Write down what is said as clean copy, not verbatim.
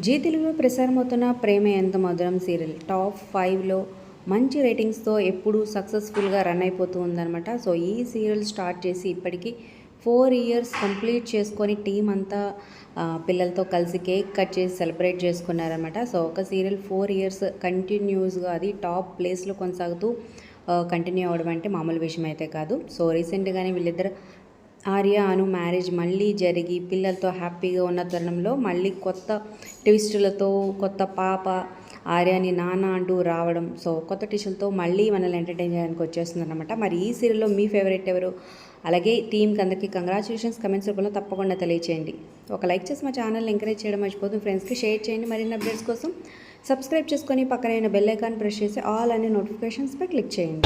G తెలుగులో ప్రసారమవుతున్న ప్రేమ ఎంత మధురం సీరియల్ టాప్ 5లో మంచి రేటింగ్స్తో ఎప్పుడూ సక్సెస్ఫుల్గా రన్ అయిపోతూ ఉందన్నమాట. సో ఈ సీరియల్ స్టార్ట్ చేసి ఇప్పటికీ 4 ఇయర్స్ కంప్లీట్ చేసుకొని టీం అంతా పిల్లలతో కలిసి కేక్ కట్ చేసి సెలబ్రేట్ చేసుకున్నారనమాట. సో ఒక సీరియల్ 4 ఇయర్స్ కంటిన్యూస్గా అది టాప్ ప్లేస్లో కొనసాగుతూ కంటిన్యూ అవ్వడం అంటే మామూలు విషయం అయితే కాదు. సో రీసెంట్గానే వీళ్ళిద్దరు ఆర్య అను మ్యారేజ్ మళ్ళీ జరిగి పిల్లలతో హ్యాపీగా ఉన్న తరుణంలో మళ్ళీ కొత్త ట్విస్టులతో కొత్త పాప ఆర్యాని నాన్న అంటూ రావడం, సో కొత్త ట్విస్టులతో మళ్ళీ మనల్ని ఎంటర్టైన్ చేయడానికి వచ్చేస్తుంది అనమాట. మరి ఈ సీరియల్లో మీ ఫేవరెట్ ఎవరు? అలాగే టీంకి అందరికీ కంగ్రాచులేషన్స్ కమెంట్స్ రూపంలో తప్పకుండా తెలియచేయండి. ఒక లైక్ చేసి మా ఛానల్ని ఎంకరేజ్ చేయడం మర్చిపోతుంది. ఫ్రెండ్స్కి షేర్ చేయండి. మరిన్ని అప్డేట్స్ కోసం సబ్స్క్రైబ్ చేసుకొని పక్కన బెల్ ఐకాన్ ప్రెస్ చేసి ఆల్ అనే నోటిఫికేషన్స్పై క్లిక్ చేయండి.